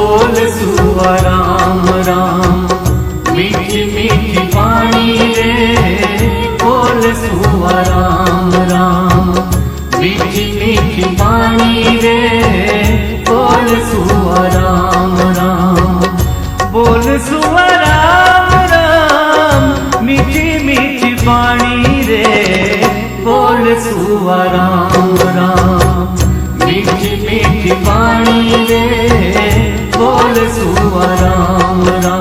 बोल सुआ राम राम। मीठी मीठी वाणी रे बोल सुआ राम राम। मीठी मीठी वाणी रे बोल सुआ राम राम। बोल सुआ राम राम। मीठी मीठी वाणी रे बोल सुआ राम राम। मीठी मीठी वाणी रे बोल सुआ राम राम।